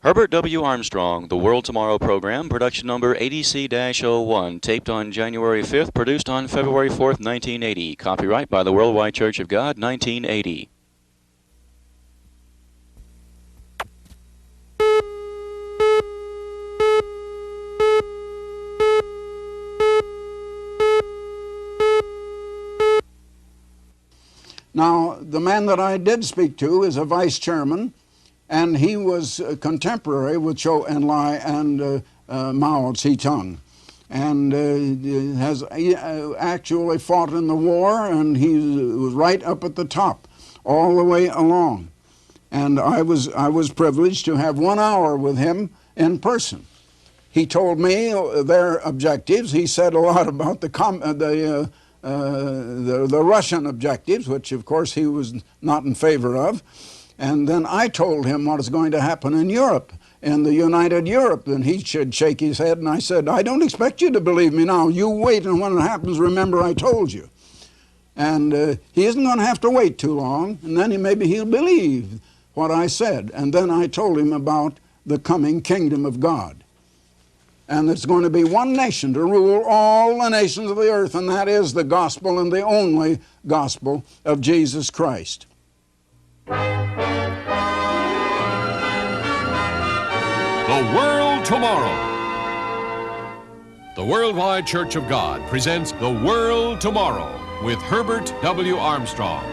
Herbert W. Armstrong, The World Tomorrow program, production number 80C-01, taped on January 5th, produced on February 4th, 1980. Copyright by the Worldwide Church of God, 1980. Now, the man that I did speak to is a vice chairman, and he was contemporary with Zhou Enlai and Mao Zedong, and has actually fought in the war, and he was right up at the top all the way along. And I was privileged to have 1 hour with him in person. He told me their objectives. He said a lot about the Russian objectives, which of course he was not in favor of. And then I told him what is going to happen in Europe, in the United Europe, and he should shake his head, and I said, I don't expect you to believe me now. You wait, and when it happens, remember I told you. And he isn't going to have to wait too long, and then maybe he'll believe what I said. And then I told him about the coming kingdom of God. And it's going to be one nation to rule all the nations of the earth, and that is the gospel and the only gospel of Jesus Christ. The World Tomorrow. The Worldwide Church of God presents The World Tomorrow with Herbert W. Armstrong.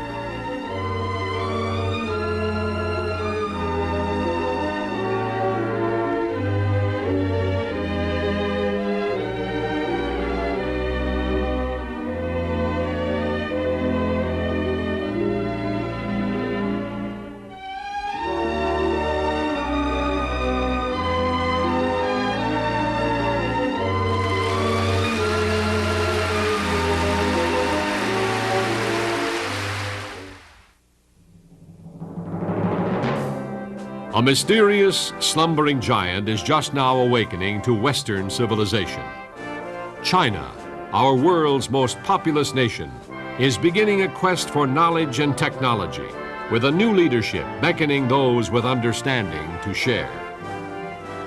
A mysterious, slumbering giant is just now awakening to Western civilization. China, our world's most populous nation, is beginning a quest for knowledge and technology, with a new leadership beckoning those with understanding to share.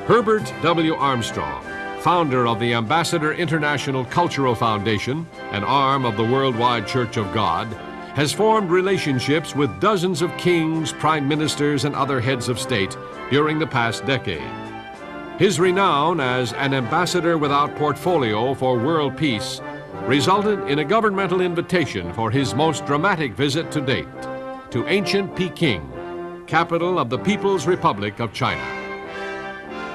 Herbert W. Armstrong, founder of the Ambassador International Cultural Foundation, an arm of the Worldwide Church of God, has formed relationships with dozens of kings, prime ministers, and other heads of state during the past decade. His renown as an ambassador without portfolio for world peace resulted in a governmental invitation for his most dramatic visit to date to ancient Peking, capital of the People's Republic of China.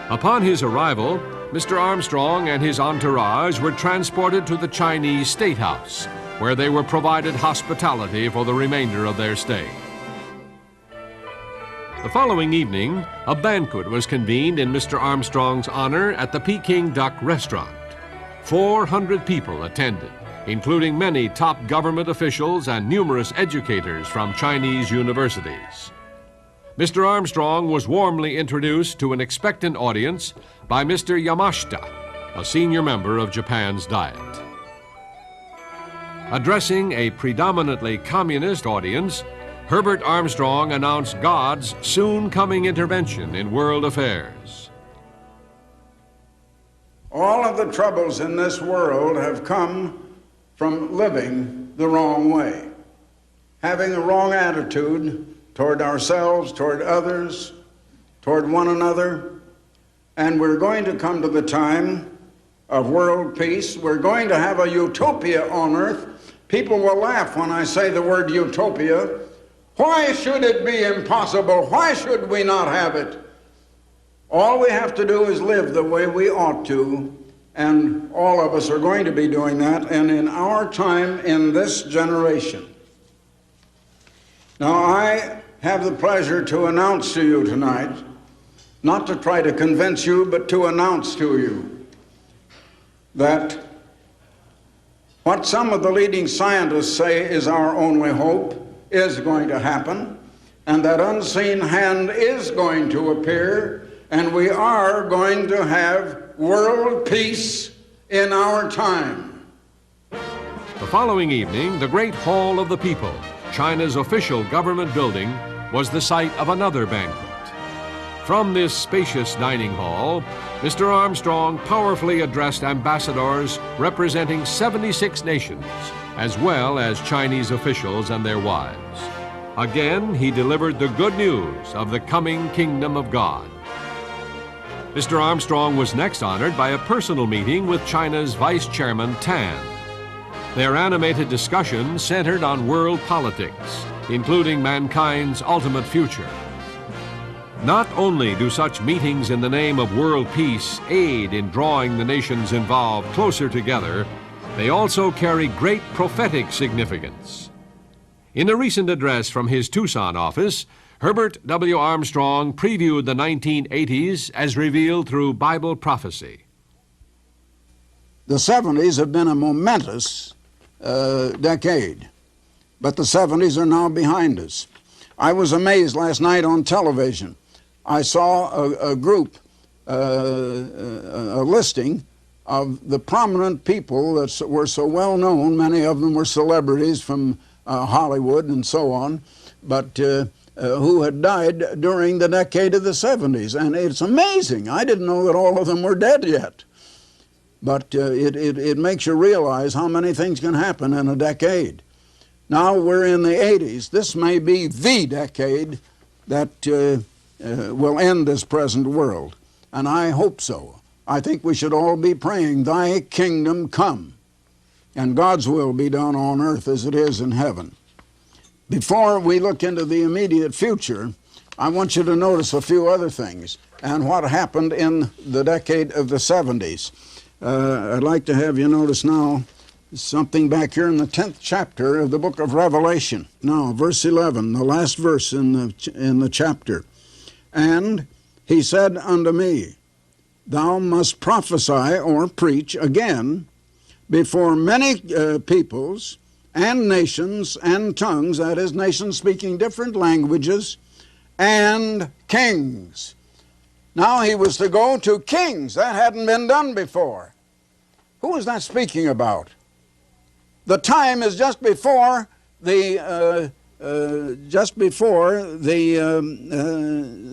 Upon his arrival, Mr. Armstrong and his entourage were transported to the Chinese State House, where they were provided hospitality for the remainder of their stay. The following evening, a banquet was convened in Mr. Armstrong's honor at the Peking Duck Restaurant. 400 people attended, including many top government officials and numerous educators from Chinese universities. Mr. Armstrong was warmly introduced to an expectant audience by Mr. Yamashita, a senior member of Japan's Diet. Addressing a predominantly communist audience, Herbert Armstrong announced God's soon coming intervention in world affairs. All of the troubles in this world have come from living the wrong way, having a wrong attitude toward ourselves, toward others, toward one another. And we're going to come to the time of world peace. We're going to have a utopia on earth. People will laugh when I say the word utopia. Why should it be impossible? Why should we not have it? All we have to do is live the way we ought to, and all of us are going to be doing that, and in our time, in this generation. Now, I have the pleasure to announce to you tonight, not to try to convince you, but to announce to you that what some of the leading scientists say is our only hope is going to happen, and that unseen hand is going to appear, and we are going to have world peace in our time. The following evening, the Great Hall of the People, China's official government building, was the site of another banquet. From this spacious dining hall, Mr. Armstrong powerfully addressed ambassadors representing 76 nations, as well as Chinese officials and their wives. Again, he delivered the good news of the coming kingdom of God. Mr. Armstrong was next honored by a personal meeting with China's Vice Chairman Tan. Their animated discussion centered on world politics, including mankind's ultimate future. Not only do such meetings in the name of world peace aid in drawing the nations involved closer together, they also carry great prophetic significance. In a recent address from his Tucson office, Herbert W. Armstrong previewed the 1980s as revealed through Bible prophecy. The 70s have been a momentous decade, but the 70s are now behind us. I was amazed last night on television. I saw a group, a listing of the prominent people that were so well known. Many of them were celebrities from Hollywood and so on, but who had died during the decade of the 70s. And it's amazing. I didn't know that all of them were dead yet. But it makes you realize how many things can happen in a decade. Now we're in the 80s. This may be the decade that will end this present world, and I hope so. I think we should all be praying, "Thy kingdom come, and God's will be done on earth as it is in heaven." Before we look into the immediate future, I want you to notice a few other things and what happened in the decade of the 70s. I'd like to have you notice now something back here in the 10th chapter of the book of Revelation. Now, verse 11, the last verse in the chapter. "And he said unto me, Thou must prophesy or preach again before many peoples and nations and tongues," that is, nations speaking different languages, "and kings." Now he was to go to kings. That hadn't been done before. Who is that speaking about? The time is just before the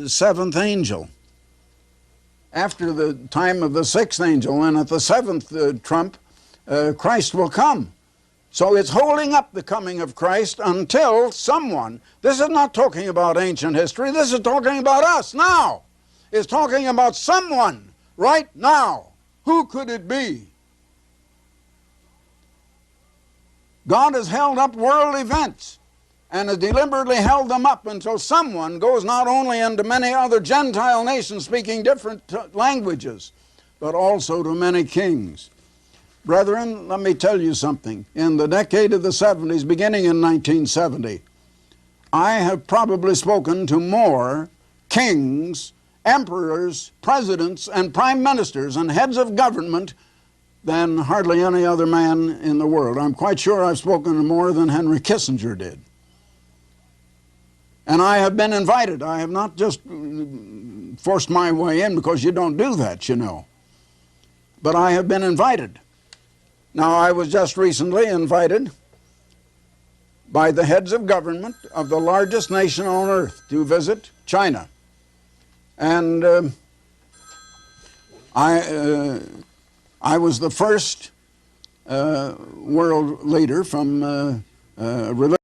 seventh angel. After the time of the sixth angel, and at the seventh trump, Christ will come. So it's holding up the coming of Christ until someone, this is not talking about ancient history, this is talking about us now. It's talking about someone right now. Who could it be? God has held up world events and has deliberately held them up until someone goes not only into many other Gentile nations speaking different languages, but also to many kings. Brethren, let me tell you something. In the decade of the 70s, beginning in 1970, I have probably spoken to more kings, emperors, presidents, and prime ministers and heads of government than hardly any other man in the world. I'm quite sure I've spoken to more than Henry Kissinger did. And I have been invited. I have not just forced my way in, because you don't do that, you know. But I have been invited. Now, I was just recently invited by the heads of government of the largest nation on earth to visit China. And I was the first world leader from religion.